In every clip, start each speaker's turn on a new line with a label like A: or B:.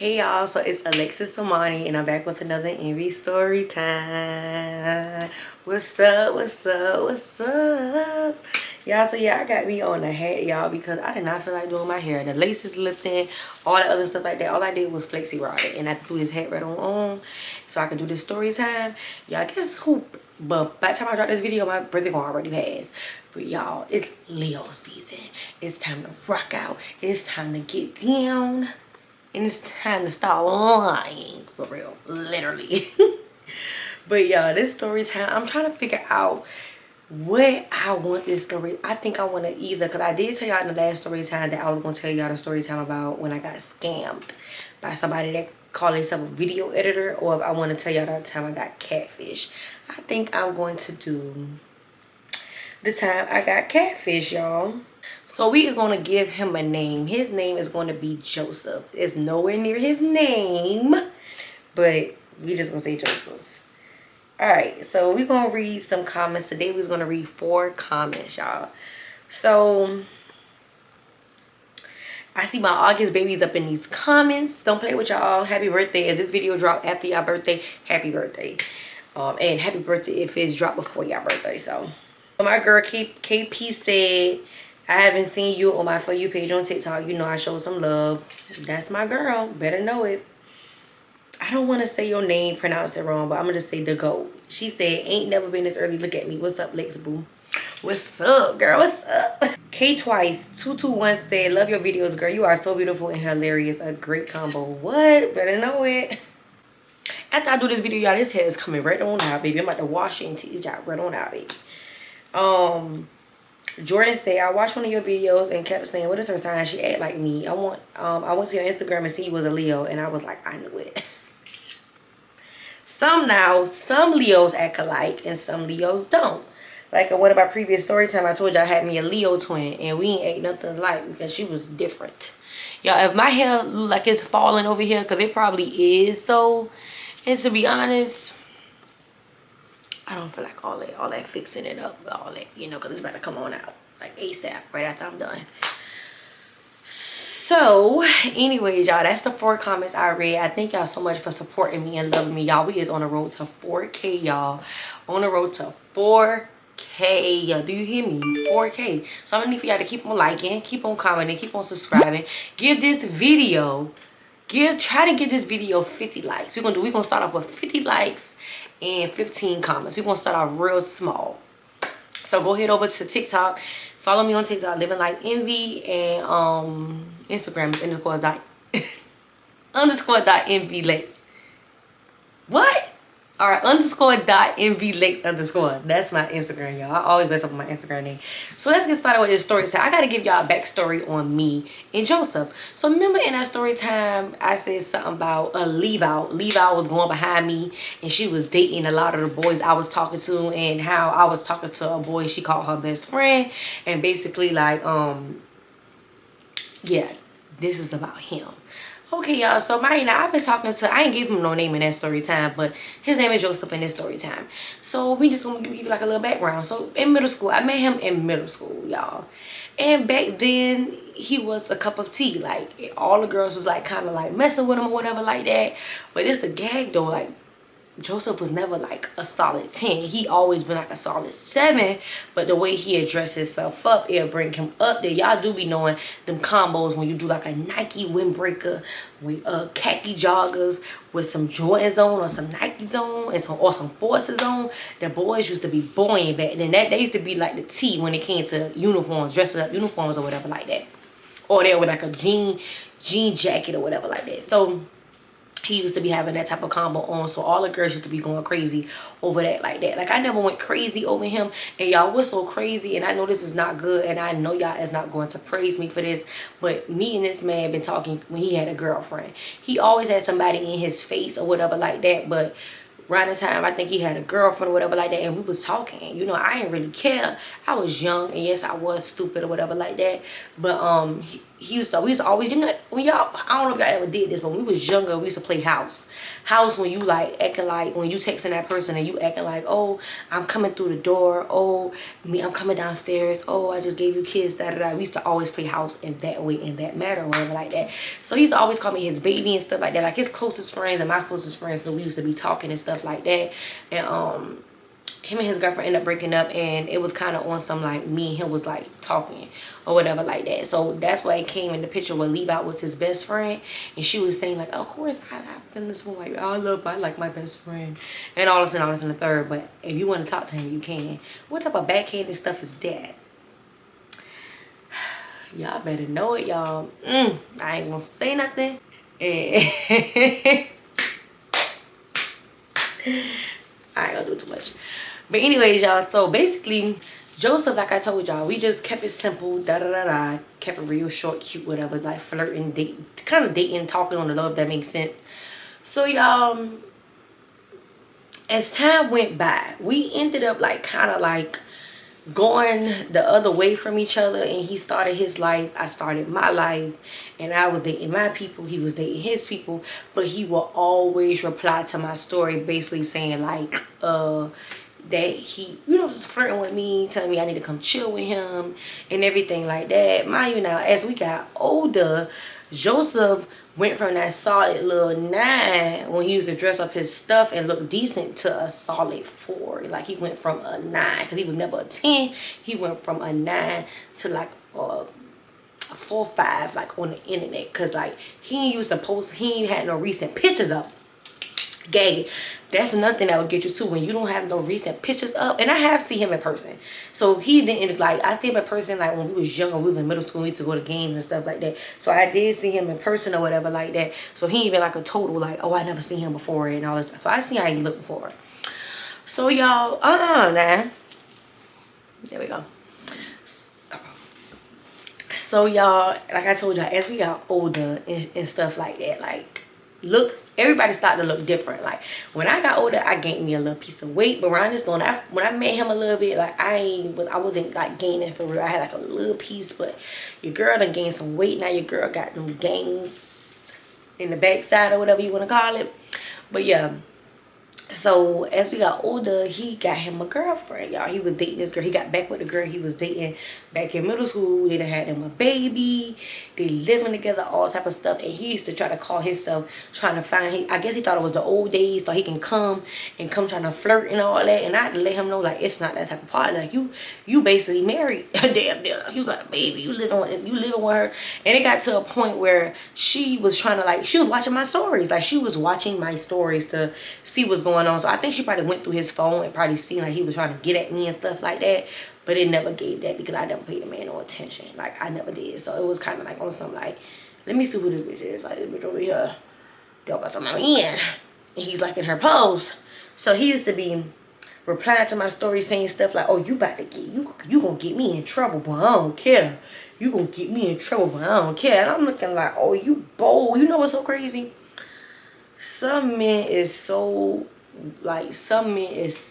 A: Hey y'all, so it's Alexis Samani and I'm back with another Envy story time. What's up, what's up, what's up? Y'all, so yeah, I got me on the hat, y'all, because I did not feel like doing my hair. The laces lifting, all that other stuff like that. All I did was flexi rod it and I threw this hat right on so I can do this story time. Y'all, guess who? But by the time I drop this video, my birthday gonna already pass. But y'all, it's Leo season. It's time to rock out. It's time to get down. And it's time to stop lying. For real. Literally. But y'all, this story time, I'm trying to figure out what I want this story. I think I want to either, because I did tell y'all in the last story time that I was going to tell y'all the story time about when I got scammed by somebody that called themselves a video editor, or if I want to tell y'all the time I got catfish. I think I'm going to do the time I got catfish, y'all. So we are going to give him a name. His name is going to be Joseph. It's nowhere near his name, but we just going to say Joseph. Alright, so we're going to read some comments. Today we're going to read 4 comments, y'all. So I see my August babies up in these comments. Don't play with y'all. Happy birthday. If this video dropped after y'all birthday, happy birthday. And happy birthday if it's dropped before y'all birthday. So my girl KP said, I haven't seen you on my For You page on TikTok. You know I showed some love. That's my girl. Better know it. I don't want to say your name, pronounce it wrong, but I'm going to say the GOAT. She said, ain't never been this early. Look at me. What's up, Lex Boo? What's up, girl? What's up? K Twice 221 said, love your videos, girl. You are so beautiful and hilarious. A great combo. What? Better know it. After I do this video, y'all, this hair is coming right on out, baby. I'm about to wash it and take the job right on out, baby. Jordan said, I watched one of your videos and kept saying, what is her sign? She act like me. I went to your Instagram and see you was a Leo, and I was like, I knew it. Some Leos act alike and some Leos don't. Like in one of my previous story time, I told y'all I had me a Leo twin and we ain't nothing alike because she was different. Y'all, if my hair look like it's falling over here, because it probably is so, and to be honest, I don't feel like all that fixing it up, all that, you know, because it's about to come on out like ASAP right after I'm done. So anyways, y'all, that's the 4 comments I read. I thank y'all so much for supporting me and loving me. Y'all, we is on the road to 4K, y'all. On the road to 4K. Do you hear me? 4K. So I'm gonna need for y'all to keep on liking, keep on commenting, keep on subscribing. Give this video, try to get this video 50 likes. We're gonna start off with 50 likes and 15 comments. We're gonna start off real small. So go head over to TikTok, follow me on TikTok, Living Like Envy, and Instagram is _.envy. What? All right, _.envy_. That's my Instagram, y'all. I always mess up with my Instagram name. So let's get started with this story time. I gotta give y'all a backstory on me and Joseph. So remember in that story time, I said something about a leave out. Leave out was going behind me, and she was dating a lot of the boys I was talking to, and how I was talking to a boy she called her best friend, and basically like yeah, this is about him. Okay, y'all, so I've been talking to, I ain't give him no name in that story time, but his name is Joseph in this story time. So we just gonna give you like a little background. So in middle school, I met him in middle school, y'all. And back then, he was a cup of tea. Like, all the girls was like kind of like messing with him or whatever like that. But it's the gag though, like, Joseph was never like a solid 10. He always been like a solid 7. But the way he addressed himself up, it'll bring him up there. Y'all do be knowing them combos when you do like a Nike windbreaker with khaki joggers with some Jordans on or some Nikes on and some Forces on. The boys used to be boring back then. They used to be like the T when it came to uniforms, dressing up uniforms or whatever like that. Or they were like a jean jacket or whatever like that. So he used to be having that type of combo on, so all the girls used to be going crazy over that like that. Like, I never went crazy over him, and y'all was so crazy, and I know this is not good, and I know y'all is not going to praise me for this, but me and this man been talking when he had a girlfriend. He always had somebody in his face or whatever like that, but around the time I think he had a girlfriend or whatever like that, and we was talking. You know, I didn't really care. I was young, and yes, I was stupid or whatever like that. But we used to always, you know, when y'all, I don't know if y'all ever did this, but when we was younger, we used to play house when you like acting like, when you texting that person and you acting like, oh, I'm coming through the door, oh, I'm coming downstairs, oh, I just gave you kiss, da da da. We used to always play house in that way, in that matter, or whatever like that. So he used to always call me his baby and stuff like that. Like his closest friends and my closest friends, so we used to be talking and stuff like that. And him and his girlfriend ended up breaking up, and it was kind of on some like me and him was like talking or whatever like that. So that's why it came in the picture where Levi was his best friend, and she was saying like, of course I feel this one, like I like my best friend, and all this and the third. But if you want to talk to him, you can. What type of backhanded stuff is that? Y'all better know it, y'all. I ain't gonna say nothing. And I ain't gonna do too much. But anyways, y'all, so basically Joseph, like I told y'all, we just kept it simple, da-da-da-da, kept it real short, cute, whatever, like flirting, dating, kind of dating, talking on the low, if that makes sense. So y'all, as time went by, we ended up like kind of like going the other way from each other, and he started his life, I started my life, and I was dating my people, he was dating his people. But he will always reply to my story basically saying like that he, you know, was flirting with me, telling me I need to come chill with him and everything like that. Mind you, now as we got older, Joseph went from that solid little 9 when he used to dress up his stuff and look decent to a solid 4. Like he went from a 9, because he was never a 10. He went from a 9 to like a 4 5, like on the internet, because like he used to post, he ain't had no recent pictures up. Gay. That's another thing that would get you too, when you don't have no recent pictures up. And I have seen him in person, so he didn't, like, I see him in person like when we was younger, we was in middle school, we used to go to games and stuff like that. So I did see him in person or whatever like that. So he ain't been like a total like, oh, I never seen him before and all this. So I see how he looked before. So y'all, now there we go. So y'all, like I told y'all, as we got older and stuff like that, like looks, everybody started to look different. Like when I got older, I gained me a little piece of weight, but around this one, when I met him a little bit, like I wasn't like gaining for real. I had like a little piece, but your girl done gained some weight. Now your girl got them gains in the backside or whatever you want to call it. But yeah, so as we got older, he got him a girlfriend, y'all. He was dating this girl. He got back with the girl he was dating back in middle school. They done had him a baby. They living together, all type of stuff. And he used to try to call himself trying to find, I guess he thought it was the old days, thought he can come trying to flirt and all that. And I had to let him know, like, it's not that type of partner. Like, you basically married. Damn, you got a baby. You living with her. And it got to a point where she was trying to, like, she was watching my stories. Like, she was watching my stories to see what's going on. So I think she probably went through his phone and probably seen like he was trying to get at me and stuff like that. But it never gave that, because I never paid the man no attention. Like, I never did. So it was kind of like on some like, let me see who this bitch is. Like, this bitch over here, they'll got my man, and he's liking her post. So he used to be replying to my story saying stuff like, oh, you about to get, you gonna get me in trouble, but I don't care. You gonna get me in trouble, but I don't care. And I'm looking like, oh, you bold. You know what's so crazy? Some men is so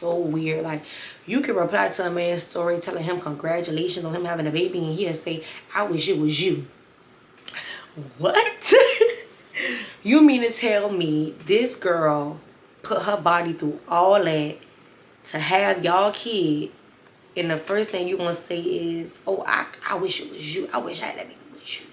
A: weird. Like, you can reply to a man's story telling him congratulations on him having a baby, and he'll say, I wish it was you. What? You mean to tell me this girl put her body through all that to have y'all kid, and the first thing you want to say is, oh, I wish it was you. I wish I had that baby with you.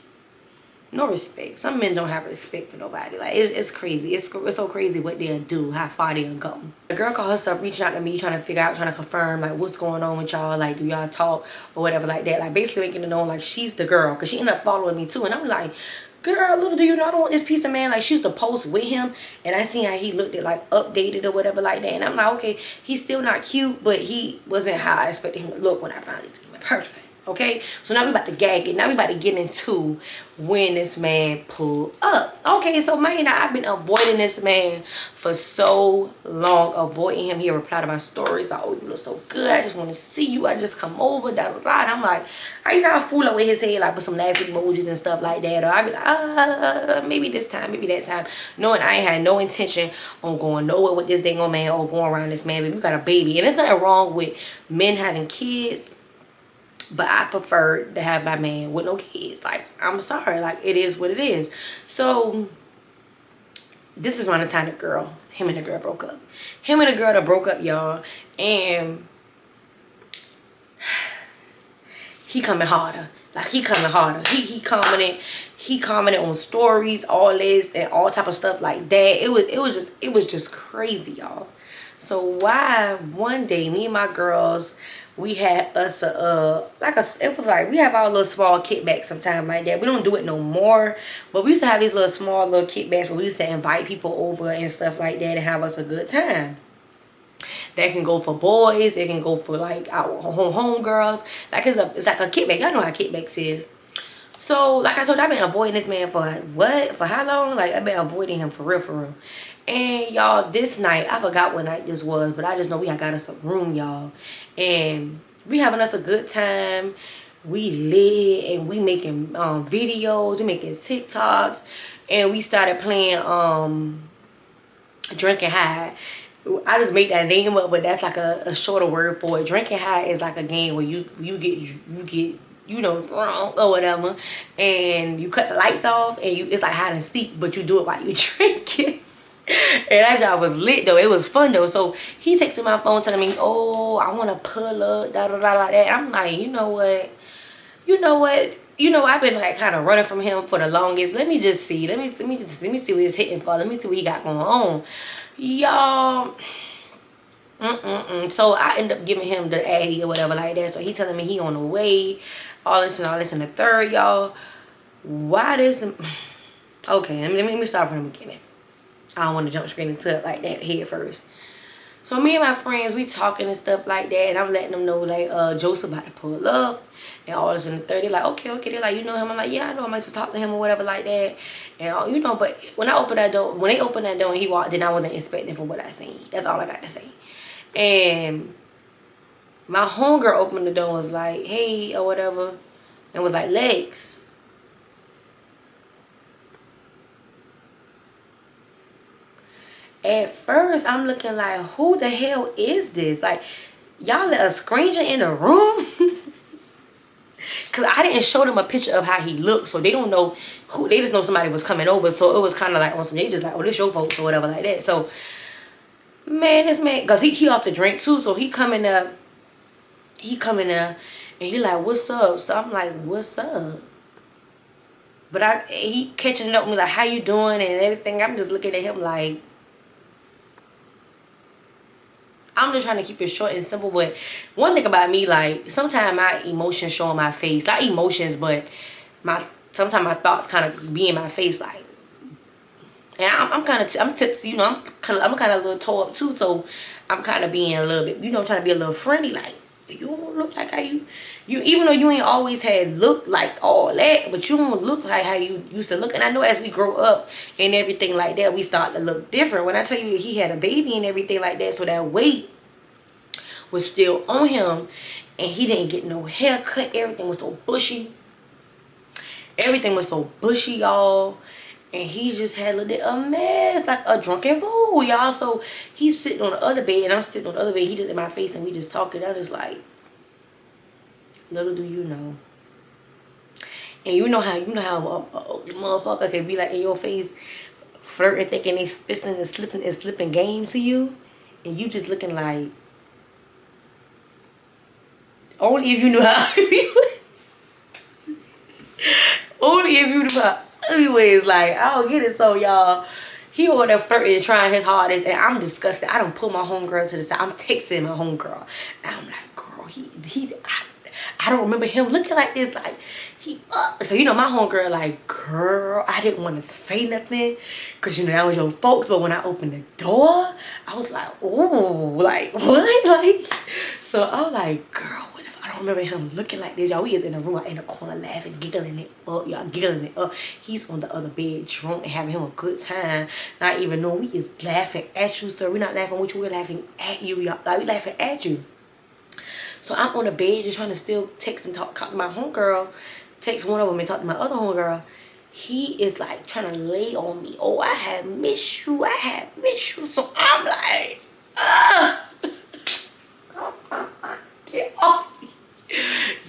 A: No respect. Some men don't have respect for nobody. Like, it's crazy. It's so crazy what they'll do, how far they'll go. The girl called herself reaching out to me, trying to figure out, trying to confirm, like, what's going on with y'all. Like, do y'all talk or whatever like that. Like, basically making it known, like, she's the girl. Because she ended up following me, too. And I'm like, girl, little do you know, I don't want this piece of man. Like, she used to post with him, and I seen how he looked at, like, updated or whatever like that. And I'm like, okay, he's still not cute, but he wasn't how I expected him to look when I finally seen him in person. Okay, so now we about to gag it. Now we about to get into when this man pulled up. Okay, so man, I've been avoiding this man for so long. Avoiding him. He replied to my stories. Like, oh, you look so good. I just want to see you. I just come over. Da, da, da. And I'm like, are you not fooling with his head? Like, with some laughing emojis and stuff like that. Or I be like, maybe this time, maybe that time. Knowing I ain't had no intention on going nowhere with this dang old man or going around this man. But we got a baby. And there's nothing wrong with men having kids. But I prefer to have my man with no kids. Like, I'm sorry. Like, it is what it is. So, this is around the time him and the girl broke up. Him and the girl that broke up, y'all. And he coming harder. Like, he coming harder. He commented on stories, all this, and all type of stuff like that. It was just crazy, y'all. So, why one day, me and my girls, we had us it was like we have our little small kickbacks sometime like that. We don't do it no more, but we used to have these little small kickbacks where we used to invite people over and stuff like that and have us a good time. That can go for boys, it can go for like our home girls. Like it's like a kickback. Y'all know how kickbacks is. So like I told you, I've been avoiding this man for what? For how long? Like I've been avoiding him for real. And y'all, this night, I forgot what night this was, but I just know we had got us a room, y'all. And we having us a good time. We lit and we making videos, we making TikToks, and we started playing Drinking High. I just made that name up, but that's like a shorter word for it. Drinking High is like a game where you get drunk or whatever, and you cut the lights off, and it's like hide and seek, but you do it while you drinking. And that job was lit though. It was fun though. So he texted my phone telling me, oh, I want to pull up, da da da like that. I'm like, you know what? I've been like kind of running from him for the longest. Let me just see. Let me see what he's hitting for. Let me see what he got going on, y'all. So I end up giving him the addy or whatever like that. So he telling me he on the way, all this and the third, y'all. Why this? Okay, let me start from the beginning. I don't want to jump straight into it like that head first. So me and my friends, we talking and stuff like that, and I'm letting them know like Joseph about to pull up and all this in the 30. Like okay, they're like, you know him? I'm like, yeah, I know. I'm like to talk to him or whatever like that, and but when I opened that door, when they opened that door and he walked in, I wasn't expecting for what I seen. That's all I got to say. And my homegirl opened the door and was like, hey or whatever, and was like, Legs. At first, I'm looking like, who the hell is this? Like, y'all let a stranger in the room? Because I didn't show them a picture of how he looked, so they don't know who. They just know somebody was coming over, so it was kind of like on some, they just like, oh, this your folks or whatever like that. So, man, this man, because he off the drink too, so he coming up, and he like, what's up? So I'm like, what's up? But he catching up with me like, how you doing and everything. I'm just looking at him like, I'm just trying to keep it short and simple. But one thing about me, like, sometimes my emotions show on my face. Not emotions, but sometimes my thoughts kind of be in my face, like. And I'm kind of, I'm tipsy, I'm kind of a little tore up too. So I'm kind of being a little bit, trying to be a little friendly, like. You don't look like how you even though you ain't always had look like all that, but you don't look like how you used to look. And I know as we grow up and everything like that, we start to look different. When I tell you he had a baby and everything like that, so that weight was still on him, and he didn't get no haircut. Everything was so bushy, y'all. And he just had a mess, like a drunken fool, y'all. So he's sitting on the other bed, and I'm sitting on the other bed. He just in my face, and we just talking. I just like, little do you know. And you know how a motherfucker can be like in your face, flirting, thinking they fisting and slipping game to you, and you just looking like, only if you knew how only if you knew how. Anyways, like, I don't get it. So y'all, he over there flirting, trying his hardest, and I'm disgusted. I don't pull my homegirl to the side. I'm texting my homegirl, and I'm like, girl, I don't remember him looking like this. Like, so my homegirl like, girl, I didn't want to say nothing, cause that was your folks. But when I opened the door, I was like, oh, like what? Like, so I was like, girl, what the fuck? I don't remember him looking like this, y'all. We is in the room, like, in the corner, laughing, giggling it up, y'all, giggling it up. He's on the other bed, drunk and having him a good time. Not even knowing we is laughing at you, sir. We're not laughing with you, we're laughing at you, y'all. Like, we laughing at you. So I'm on the bed just trying to still text and talk to my homegirl. Text one of them and talk to my other homegirl. He is like trying to lay on me. Oh, I have missed you. I have missed you. So I'm like, get off me.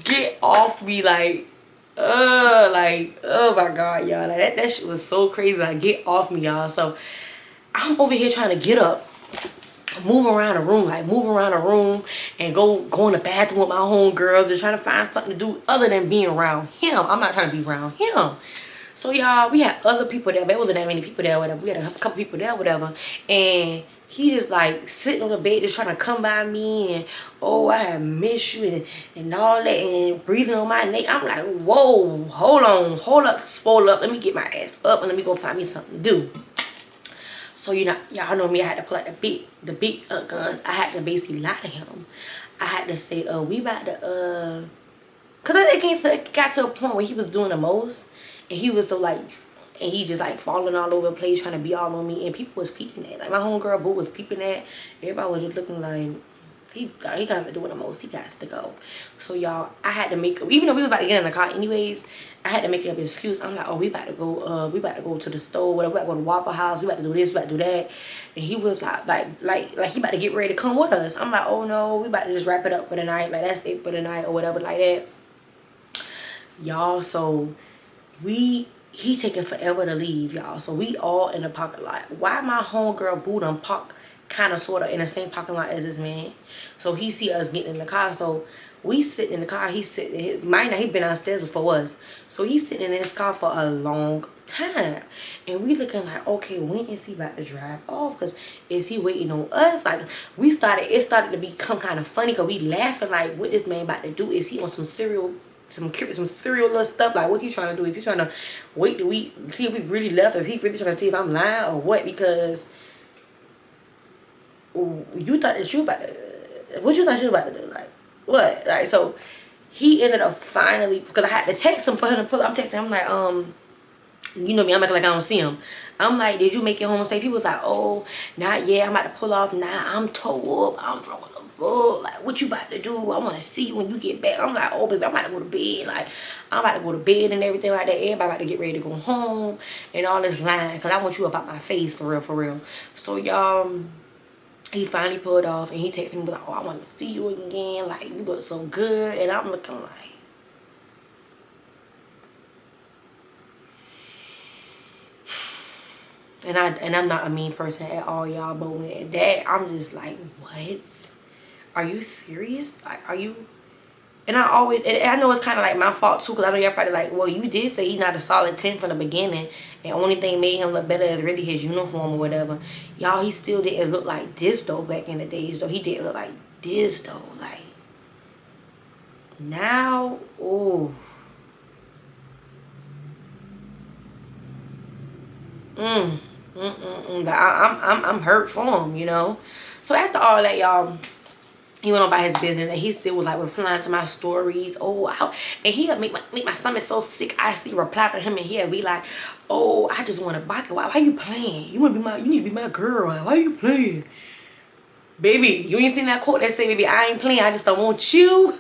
A: Get off me. Like, oh my God, y'all. Like, that shit was so crazy. Like, get off me, y'all. So I'm over here trying to get up, move around the room, and go in the bathroom with my homegirls, just trying to find something to do other than being around him. I'm not trying to be around him. So y'all, we had other people there, but it wasn't that many people there, whatever. We had a couple people there, whatever. And he just like sitting on the bed, just trying to come by me, and oh, I have missed you, and all that, and breathing on my neck. I'm like, whoa, hold on, hold up, spoil up. Let me get my ass up and let me go find me something to do. So, you know, y'all know me, I had to pull out the big guns. I had to basically lie to him. I had to say, we about to, because it got to a point where he was doing the most. And he was so like, and he just like falling all over the place, trying to be all on me. And people was peeping at. Like, my homegirl boo was peeping at. Everybody was just looking like, he got to do the most. He got to go. So, y'all, I had to make, even though we was about to get in the car anyways, I had to make up an excuse. I'm like, oh, we about to go to the store, whatever. We about to go to Waffle House. We about to do this, we about to do that. And he was like he about to get ready to come with us. I'm like, oh no, we about to just wrap it up for the night. Like, that's it for the night or whatever like that. Y'all, so he taking forever to leave, y'all. So we all in the parking lot. Why my homegirl boo done park kind of sort of in the same parking lot as this man? So he see us getting in the car. So we sitting in the car. He's sitting. Mind now, he been downstairs before us. So he's sitting in his car for a long time. And we looking like, okay, when is he about to drive off? Because is he waiting on us? Like, it started to become kind of funny because we laughing like, what this man about to do? Is he on some serial little stuff? Like, what he trying to do? Is he trying to wait till we see if we really left? If he really trying to see if I'm lying or what? Because you thought that you about to, what you thought you about to do? Like, what? Like, so he ended up finally, because I had to text him for him to pull up. I'm texting him, I'm like, you know me, I'm acting like I don't see him. I'm like, did you make it home safe? He was like, oh, not yet. I'm about to pull off. Nah, I'm tore up. I'm wrong. Like, what you about to do? I want to see you when you get back. I'm like, oh, baby, I'm about to go to bed. Like, I'm about to go to bed and everything like that. Everybody about to get ready to go home and all this line, because I want you up out my face, for real, for real. So, y'all, he finally pulled off, and he texted me like, oh, I want to see you again. Like, you look so good. And I'm looking like, and I'm not a mean person at all, y'all, but when that, I'm just like, what? Are you serious? Like, are you? And I know it's kind of like my fault too, because I know y'all probably like, well, you did say he's not a solid 10 from the beginning, and only thing made him look better is really his uniform or whatever. Y'all, he still didn't look like this though back in the days though. He didn't look like this though. Like, now, oh. I'm hurt for him, you know. So after all that, y'all, he went on by his business, and he still was like replying to my stories. Oh, and he'll make my stomach so sick. I see reply to him, and he'll be like, oh, I just want to buy it. Why you playing? You need to be my girl. Why you playing? Baby, you ain't seen that quote that say, baby, I ain't playing, I just don't want you.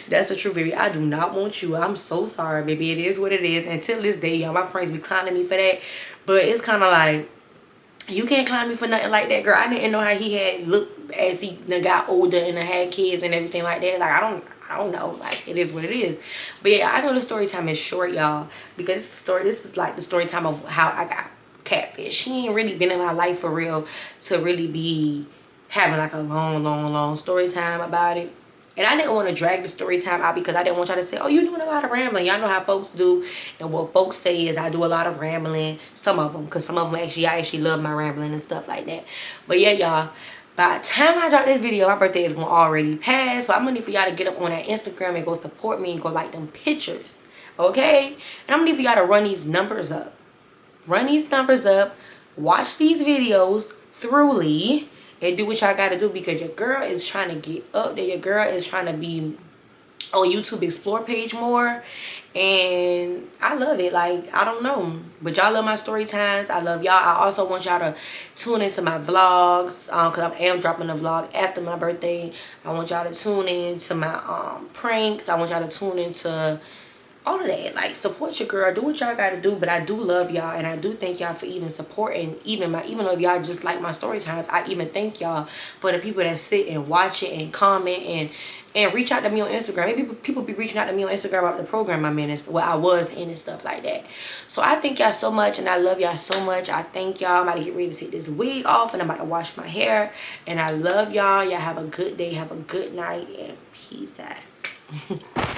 A: That's the truth, baby. I do not want you. I'm so sorry, baby. It is what it is. Until this day, y'all, my friends be clowning me for that. But it's kind of like, you can't clown me for nothing like that, girl. I didn't know how he had looked as he got older and had kids and everything like that. Like, I don't know. Like, it is what it is. But yeah, I know the story time is short, y'all, because this is like the story time of how I got catfish. He ain't really been in my life for real to really be having like a long story time about it. And I didn't want to drag the story time out because I didn't want y'all to say, oh, you doing a lot of rambling. Y'all know how folks do. And what folks say is I do a lot of rambling. Some of them. Because some of them I actually love my rambling and stuff like that. But yeah, y'all. By the time I drop this video, my birthday is going to already pass. So I'm going to need for y'all to get up on that Instagram and go support me and go like them pictures. Okay? And I'm going to need for y'all to run these numbers up. Run these numbers up. Watch these videos thoroughly. and do what y'all gotta do, because your girl is trying to get up there. Your girl is trying to be on YouTube Explore page more, and I love it. Like, I don't know, but y'all love my story times. I love y'all. I also want y'all to tune into my vlogs, because I am dropping a vlog after my birthday. I want y'all to tune in to my pranks. I want y'all to tune into all of that. Like, support your girl, do what y'all gotta do. But I do love y'all, and I do thank y'all for even supporting even though y'all just like my story times. I even thank y'all for the people that sit and watch it and comment and reach out to me on Instagram. Maybe people be reaching out to me on Instagram about the program I'm in and what I was in and stuff like that. So I thank y'all so much, and I love y'all so much. I thank y'all. I'm about to get ready to take this wig off, and I'm about to wash my hair. And I love y'all. Y'all have a good day, have a good night, and peace out.